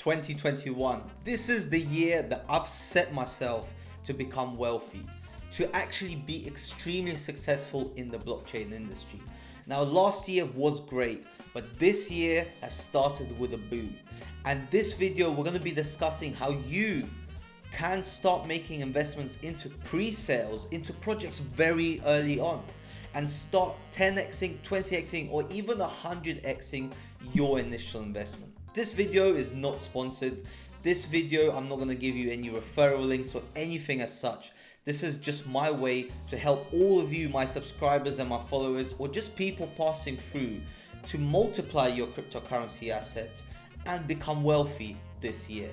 2021. This is the year that I've set myself to become wealthy, to actually be extremely successful in the blockchain industry. Now, last year was great, but this year has started with a boom. And this video, we're going to be discussing how you can start making investments into pre-sales, into projects very early on, and start 10xing, 20xing, or even 100xing your initial investment. This video is not sponsored. This video, I'm not going to give you any referral links or anything as such. This is just my way to help all of you, my subscribers and my followers, or just people passing through, to multiply your cryptocurrency assets and become wealthy this year.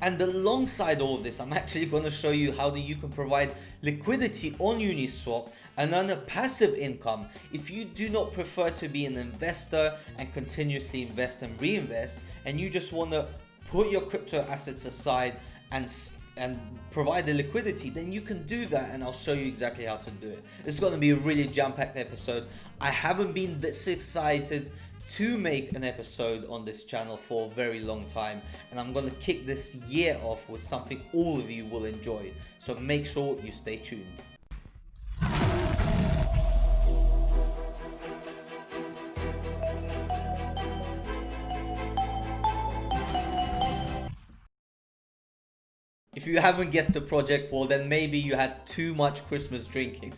And alongside all of this, I'm actually going to show you how you can provide liquidity on Uniswap and earn a passive income if you do not prefer to be an investor and continuously invest and reinvest, and you just want to put your crypto assets aside and provide the liquidity. Then you can do that, and I'll show you exactly how to do it. This is going to be a really jam-packed episode. I haven't been this excited to make an episode on this channel for a very long time, and I'm going to kick this year off with something all of you will enjoy, so make sure you stay tuned. If you haven't guessed the project, well then maybe you had too much Christmas drinking.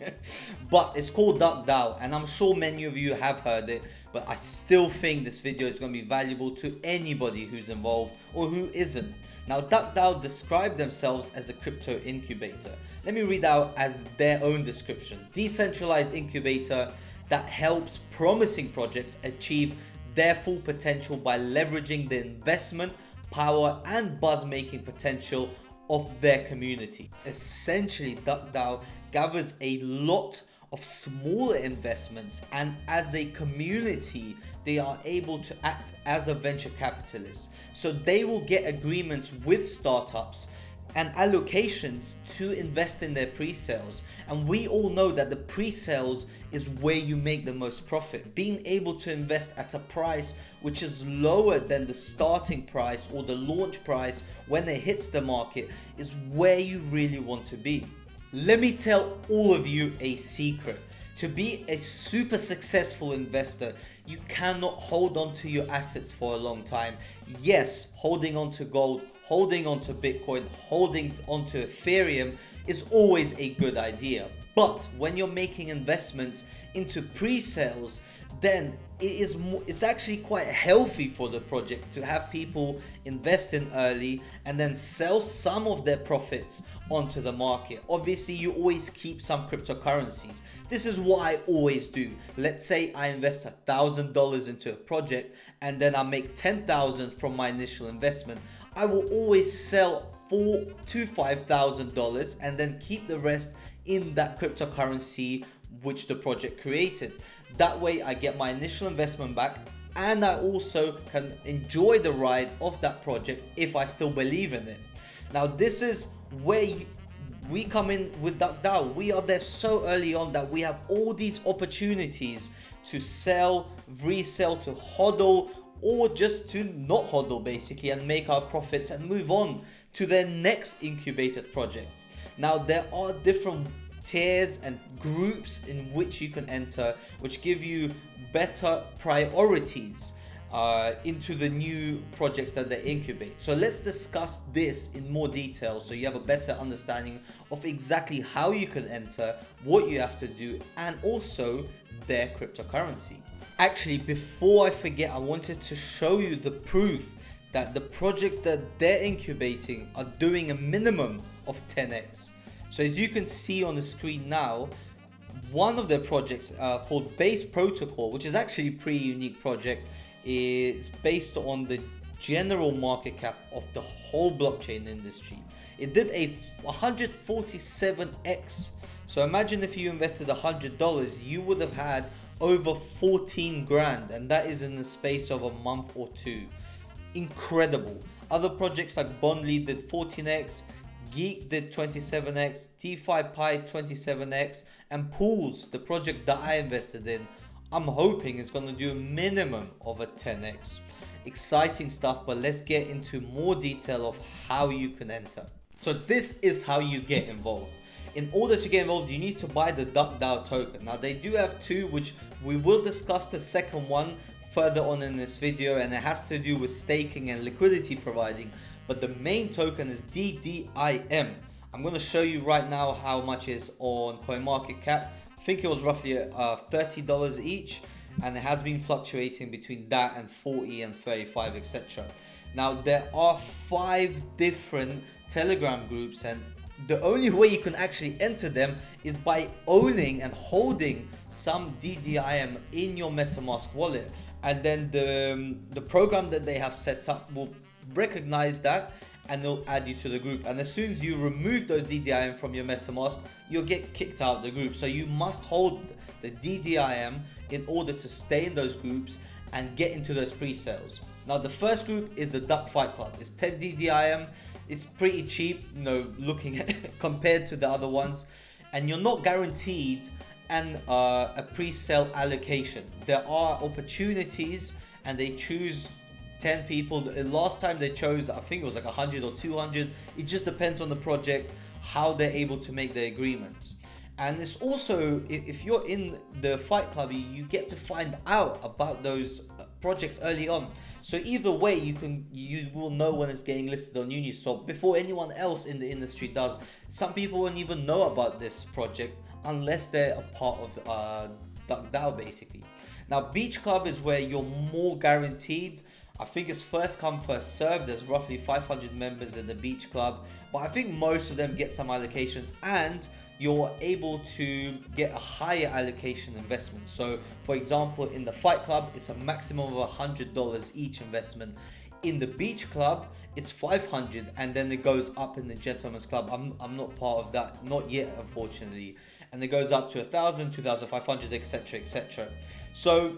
But it's called DuckDao, and I'm sure many of you have heard it, but I still think this video is going to be valuable to anybody who's involved or who isn't. Now, DuckDao describe themselves as a crypto incubator. Let me read out as their own description. Decentralized incubator that helps promising projects achieve their full potential by leveraging the investment, power and buzz-making potential of their community. Essentially, DuckDao gathers a lot of smaller investments, and as a community they are able to act as a venture capitalist. So they will get agreements with startups and allocations to invest in their pre-sales, and we all know that the pre-sales is where you make the most profit. Being able to invest at a price which is lower than the starting price or the launch price when it hits the market is where you really want to be. Let me tell all of you a secret. To be a super successful investor, you cannot hold on to your assets for a long time. Yes, holding on to gold, holding on to Bitcoin, holding on to Ethereum is always a good idea. But when you're making investments into pre-sales, then it's actually quite healthy for the project to have people invest in early and then sell some of their profits onto the market. Obviously, you always keep some cryptocurrencies. This is what I always do. Let's say I invest $1,000 into a project and then I make $10,000 from my initial investment. I will always sell $4,000 to $5,000 and then keep the rest in that cryptocurrency which the project created. That way I get my initial investment back, and I also can enjoy the ride of that project if I still believe in it. Now, this is where we come in with DuckDao. We are there so early on that we have all these opportunities to sell, resell, to hodl, or just to not hodl basically, and make our profits and move on to their next incubated project. Now, there are different tiers and groups in which you can enter, which give you better priorities into the new projects that they incubate. So let's discuss this in more detail so you have a better understanding of exactly how you can enter, what you have to do, and also their cryptocurrency. Actually, before I forget, I wanted to show you the proof that the projects that they're incubating are doing a minimum of 10x. So as you can see on the screen now, one of their projects called Base Protocol, which is actually a pretty unique project, is based on the general market cap of the whole blockchain industry. It did a 147x. So imagine if you invested $100, you would have had over 14 grand, and that is in the space of a month or two. Incredible. Other projects like Bondly did 14x, Geek did 27x, DeFi Pi 27x, and Pools, the project that I invested in, I'm hoping is going to do a minimum of a 10x. exciting stuff, but let's get into more detail of how you can enter. So this is how you get involved. In order to get involved, you need to buy the DuckDao token. Now they do have two, which we will discuss the second one further on in this video, and it has to do with staking and liquidity providing. But the main token is DDIM. I'm going to show you right now how much it is on CoinMarketCap. I think it was roughly $30 each, and it has been fluctuating between that and 40 and 35, etc. Now there are 5 different Telegram groups, and the only way you can actually enter them is by owning and holding some DDIM in your MetaMask wallet, and then the program that they have set up will recognize that and they'll add you to the group. And as soon as you remove those DDIM from your MetaMask, you'll get kicked out of the group. So you must hold the DDIM in order to stay in those groups and get into those pre-sales. Now the first group is the Duck Fight Club. It's 10 DDIM. It's pretty cheap, you know, looking at compared to the other ones, and you're not guaranteed a pre-sale allocation. There are opportunities, and they choose 10 people. Last time they chose, I think it was like 100 or 200. It just depends on the project, how they're able to make the agreements. And it's also, if you're in the Fight Club, you get to find out about those projects early on. So either way, you will know when it's getting listed on Uniswap before anyone else in the industry does. Some people won't even know about this project unless they're a part of DuckDao basically. Now Beach Club is where you're more guaranteed. I think it's first come first served. There's roughly 500 members in the Beach Club, but I think most of them get some allocations, and you're able to get a higher allocation investment. So for example, in the Fight Club, it's a maximum of $100 each investment. In the Beach Club, it's 500, and then it goes up in the Gentleman's Club. I'm not part of that, not yet, unfortunately. And it goes up to 1,000, 2,500, etc, etc. So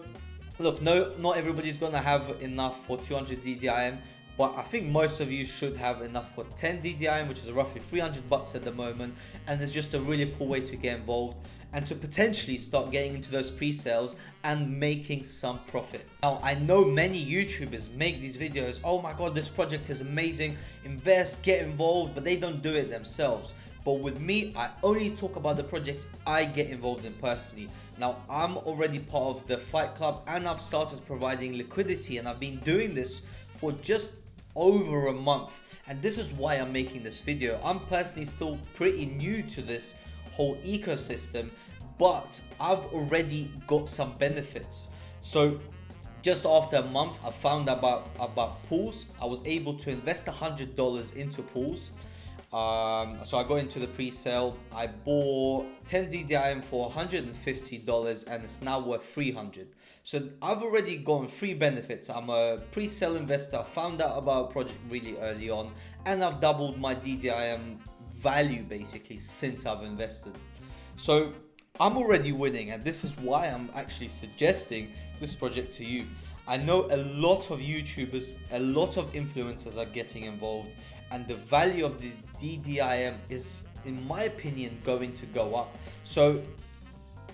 look, not everybody's gonna have enough for 200 DDIM, but I think most of you should have enough for 10 DDIM, which is roughly $300 at the moment, and it's just a really cool way to get involved and to potentially start getting into those pre-sales and making some profit. Now I know many YouTubers make these videos, oh my god, this project is amazing, invest, get involved, but they don't do it themselves. But with me, I only talk about the projects I get involved in personally. Now I'm already part of the Fight Club, and I've started providing liquidity, and I've been doing this for just over a month, and this is why I'm making this video. I'm personally still pretty new to this whole ecosystem, but I've already got some benefits. So just after a month, I found about pools. I was able to invest $100 into pools. So I got into the pre-sale. I bought 10 DDIM for $150, and it's now worth $300. So I've already gotten 3 benefits. I'm a pre-sale investor. I found out about a project really early on, and I've doubled my DDIM value basically since I've invested. So I'm already winning, and this is why I'm actually suggesting this project to you. I know a lot of YouTubers, a lot of influencers are getting involved, and the value of the DDIM is, in my opinion, going to go up. So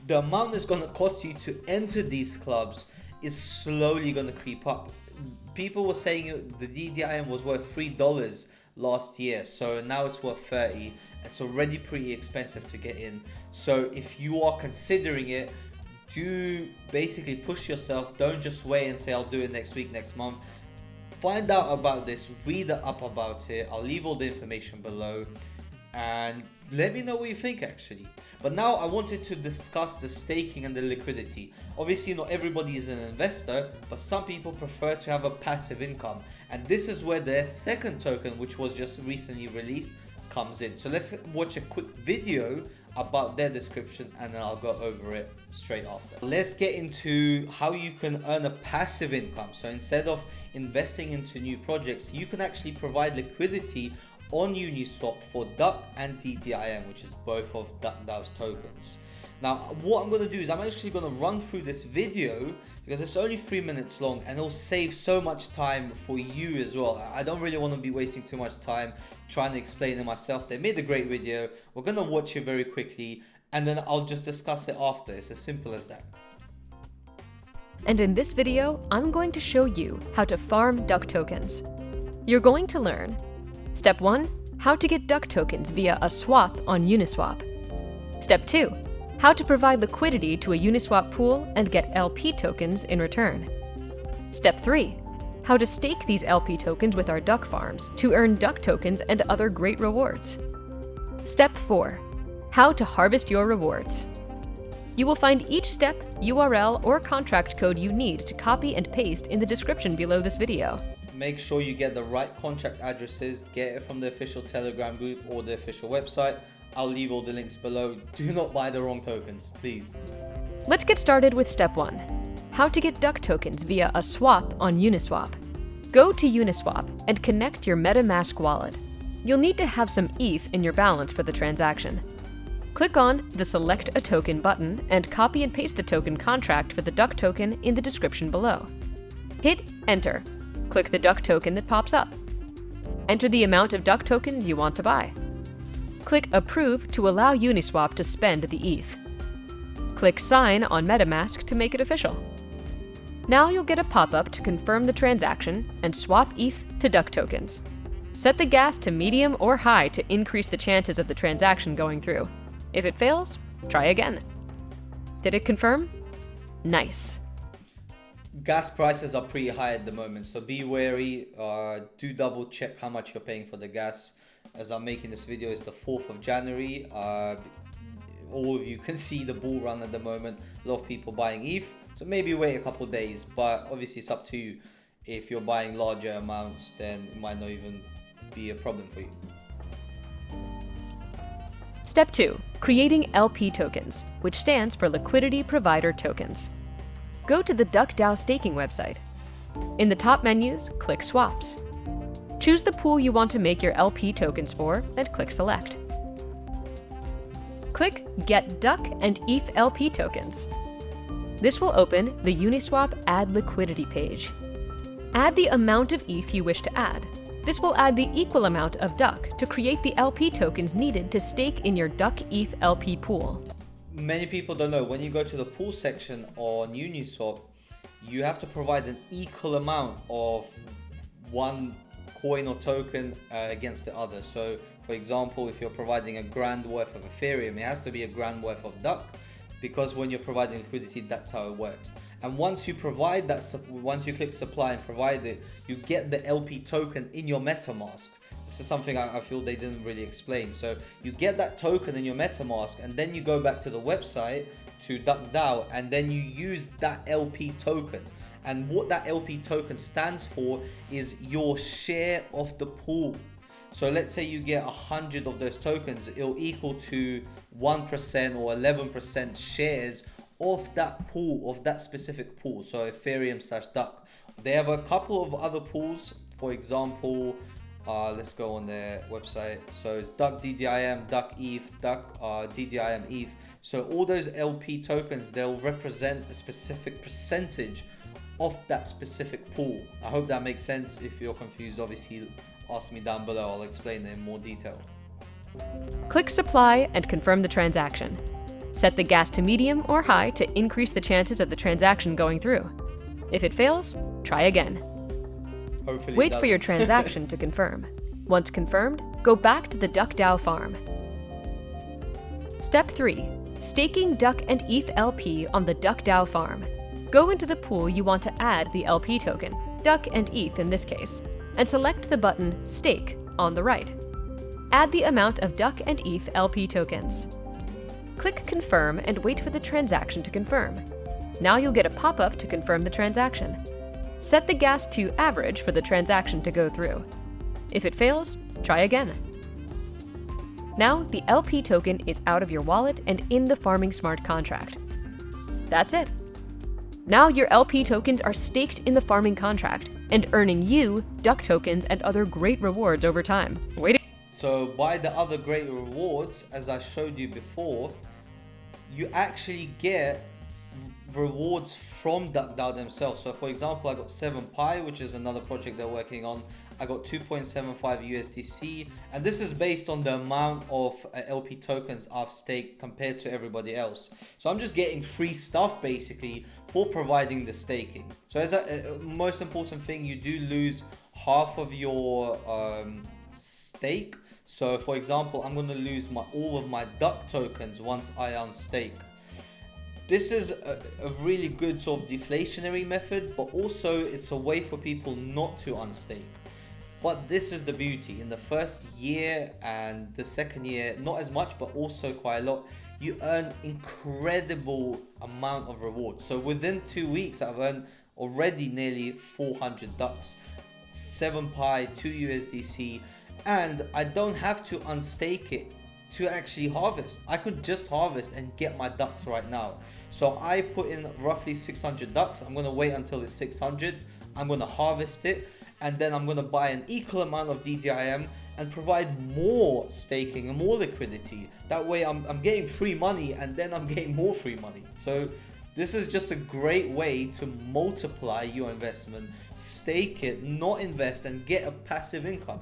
the amount it's going to cost you to enter these clubs is slowly going to creep up. People were saying the DDIM was worth $3 last year, so now it's worth 30. It's already pretty expensive to get in. So if you are considering it, do basically push yourself. Don't just wait and say I'll do it next week, next month. Find out about this, read up about it. I'll leave all the information below, and let me know what you think actually. But now I wanted to discuss the staking and the liquidity. Obviously not everybody is an investor, but some people prefer to have a passive income, and this is where their second token, which was just recently released, comes in. So let's watch a quick video about their description, and then I'll go over it straight after. Let's get into how you can earn a passive income. So instead of investing into new projects, you can actually provide liquidity on Uniswap for Duck and DDIM, which is both of DuckDao's tokens. Now what I'm going to do is I'm actually going to run through this video because it's only 3 minutes long, and it'll save so much time for you as well. I don't really want to be wasting too much time trying to explain it myself. They made a great video. We're going to watch it very quickly, and then I'll just discuss it after. It's as simple as that. and in this video, I'm going to show you how to farm Duck tokens. You're going to learn Step 1. How to get Duck tokens via a swap on Uniswap. Step 2. How to provide liquidity to a Uniswap pool and get LP tokens in return. Step 3. How to stake these LP tokens with our Duck farms to earn Duck tokens and other great rewards. Step 4. How to harvest your rewards. You will find each step, URL, or contract code you need to copy and paste in the description below this video. Make sure you get the right contract addresses, get it from the official Telegram group or the official website. I'll leave all the links below. Do not buy the wrong tokens, please. Let's get started with Step 1. How to get Duck tokens via a swap on Uniswap. Go to Uniswap and connect your MetaMask wallet. You'll need to have some ETH in your balance for the transaction. Click on the Select a Token button and copy and paste the token contract for the Duck token in the description below. Hit Enter. Click the Duck token that pops up. Enter the amount of Duck tokens you want to buy. Click Approve to allow Uniswap to spend the ETH. Click Sign on MetaMask to make it official. Now you'll get a pop-up to confirm the transaction and swap ETH to Duck tokens. Set the gas to medium or high to increase the chances of the transaction going through. If it fails, try again. Did it confirm? Nice. Gas prices are pretty high at the moment, so be wary. Do double check how much you're paying for the gas. As I'm making this video, it's the 4th of January. All of you can see the bull run at the moment. A lot of people buying ETH, so maybe wait a couple days, but obviously it's up to you. If you're buying larger amounts, then it might not even be a problem for you. Step 2. Creating LP tokens, which stands for Liquidity Provider Tokens. Go to the DuckDao staking website. In the top menus, click Swaps. Choose the pool you want to make your LP tokens for and click Select. Click Get Duck and ETH LP tokens. This will open the Uniswap Add Liquidity page. Add the amount of ETH you wish to add. This will add the equal amount of Duck to create the LP tokens needed to stake in your Duck ETH LP pool. Many people don't know, when you go to the pool section on Uniswap, you have to provide an equal amount of one coin or token against the other. So for example, if you're providing a grand worth of Ethereum, it has to be a grand worth of Duck, because when you're providing liquidity, that's how it works. And once you provide that, once you click supply and provide it, you get the LP token in your MetaMask. This is something I feel they didn't really explain. So you get that token in your MetaMask, and then you go back to the website, to DuckDao, and then you use that LP token. And what that LP token stands for is your share of the pool. So let's say you get 100 of those tokens, it'll equal to 1% or 11% shares of that pool, of that specific pool. So Ethereum/Duck. They have a couple of other pools. For example, let's go on their website. So it's Duck DDIM, Duck ETH, Duck DDIM ETH. So all those LP tokens, they'll represent a specific percentage of that specific pool. I hope that makes sense. If you're confused, obviously ask me down below. I'll explain it in more detail. Click Supply and confirm the transaction. Set the gas to medium or high to increase the chances of the transaction going through. If it fails, try again. Hopefully Wait for your transaction to confirm. Once confirmed, go back to the DuckDao farm. Step 3. Staking Duck and ETH LP on the DuckDao farm. Go into the pool you want to add the LP token, Duck and ETH in this case, and select the button Stake on the right. Add the amount of Duck and ETH LP tokens. Click Confirm and wait for the transaction to confirm. Now you'll get a pop-up to confirm the transaction. Set the gas to average for the transaction to go through. If it fails, try again. Now the LP token is out of your wallet and in the Farming Smart contract. That's it. Now your LP tokens are staked in the farming contract and earning you Duck tokens and other great rewards over time. So by the other great rewards, as I showed you before, you actually get rewards from DuckDao themselves. So for example, I got 7Pi, which is another project they're working on. I got 2.75 USDC, and this is based on the amount of LP tokens I've staked compared to everybody else. So I'm just getting free stuff basically for providing the staking. So as a most important thing, you do lose half of your stake. So for example, I'm going to lose all of my Duck tokens once I unstake. This is a really good sort of deflationary method, but also it's a way for people not to unstake. But this is the beauty. In the first year and the second year, not as much, but also quite a lot, you earn incredible amount of rewards. So within 2 weeks, I've earned already nearly 400 ducks, 7 pi, 2 USDC, and I don't have to unstake it to actually harvest. I could just harvest and get my ducks right now. So I put in roughly 600 ducks. I'm going to wait until it's 600. I'm going to harvest it, and then I'm going to buy an equal amount of DDIM and provide more staking and more liquidity. That way I'm getting free money, and then I'm getting more free money. So this is just a great way to multiply your investment, stake it, not invest, and get a passive income.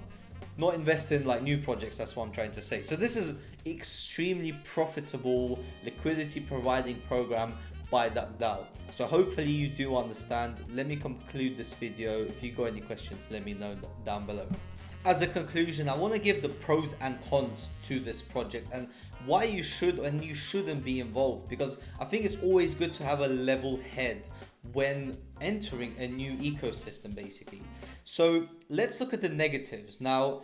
Not invest in like new projects, that's what I'm trying to say. So this is extremely profitable liquidity providing program by DuckDao. So hopefully you do understand. Let me conclude this video. If you got any questions, let me know down below. As a conclusion, I want to give the pros and cons to this project and why you should and you shouldn't be involved, because I think it's always good to have a level head when entering a new ecosystem basically. So let's look at the negatives. Now,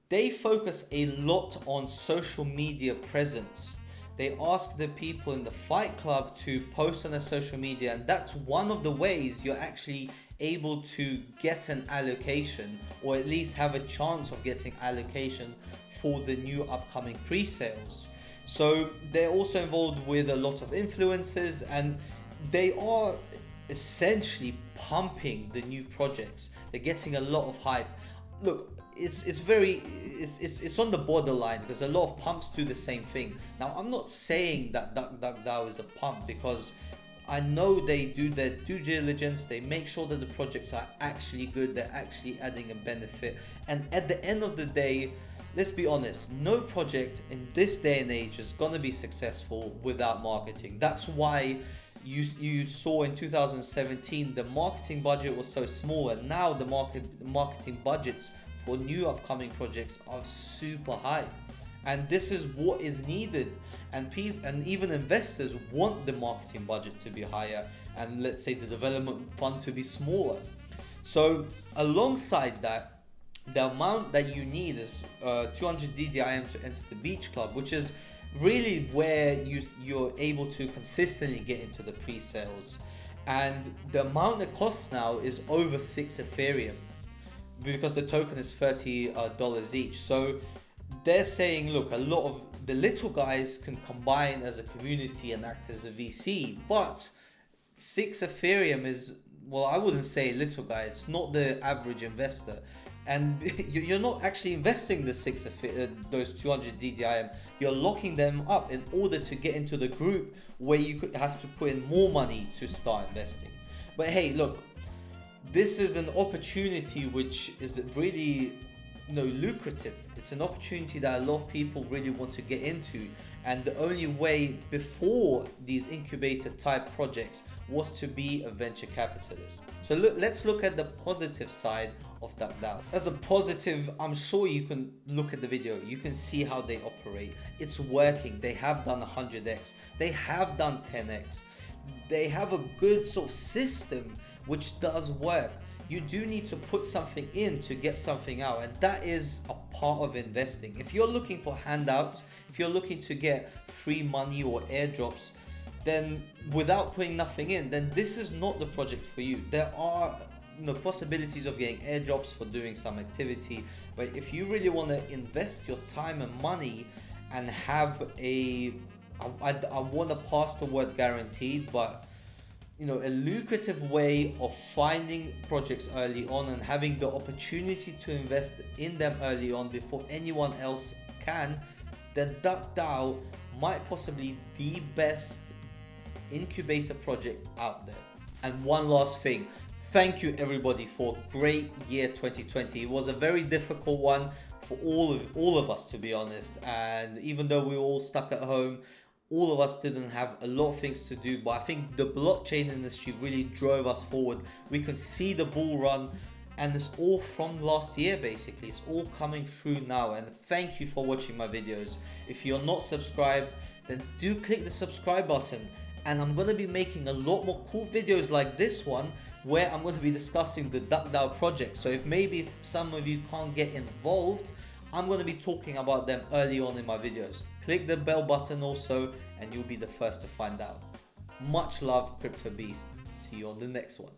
they focus a lot on social media presence. They ask the people in the Fight Club to post on their social media, and that's one of the ways you're actually able to get an allocation, or at least have a chance of getting allocation for the new upcoming pre-sales. So they're also involved with a lot of influencers, and they are essentially pumping the new projects. They're getting a lot of hype. Look, it's on the borderline, because a lot of pumps do the same thing. Now, I'm not saying that DuckDao is a pump, because I know they do their due diligence. They make sure that the projects are actually good. They're actually adding a benefit. And at the end of the day, let's be honest, no project in this day and age is gonna be successful without marketing. That's why you saw in 2017 the marketing budget was so small, and now the marketing budgets for new upcoming projects are super high. And this is what is needed, and even investors want the marketing budget to be higher, and let's say the development fund to be smaller. So alongside that, the amount that you need is 200 DDIM to enter the beach club, which is really where you're able to consistently get into the pre-sales. And the amount it costs now is over 6 Ethereum, because the token is $30 each. So they're saying, look, a lot of the little guys can combine as a community and act as a VC, but 6 Ethereum is, well, I wouldn't say little guy, it's not the average investor. And you're not actually investing the those 200 DDIM, you're locking them up in order to get into the group where you could have to put in more money to start investing. But hey, look, this is an opportunity which is really lucrative. It's an opportunity that a lot of people really want to get into, and the only way before these incubator type projects was to be a venture capitalist. So let's look at the positive side of DuckDao. As a positive, I'm sure you can look at the video, you can see how they operate. It's working. They have done 100x, they have done 10x, they have a good sort of system which does work. You do need to put something in to get something out, and that is a part of investing. If you're looking for handouts, if you're looking to get free money or airdrops, then without putting nothing in, then this is not the project for you. There are possibilities of getting airdrops for doing some activity, but if you really want to invest your time and money and have I want to pass the word guaranteed, but a lucrative way of finding projects early on and having the opportunity to invest in them early on before anyone else can, then DuckDao might possibly the best incubator project out there. And one last thing, thank you everybody for a great year 2020. It was a very difficult one for all of us, to be honest, and even though we were all stuck at home, all of us didn't have a lot of things to do, but I think the blockchain industry really drove us forward. We could see the bull run, and it's all from last year basically. It's all coming through now, and thank you for watching my videos. If you're not subscribed, then do click the subscribe button, and I'm going to be making a lot more cool videos like this one where I'm going to be discussing the DuckDao project. So if some of you can't get involved, I'm going to be talking about them early on in my videos. Click the bell button also, and you'll be the first to find out. Much love, Crypto Beast. See you on the next one.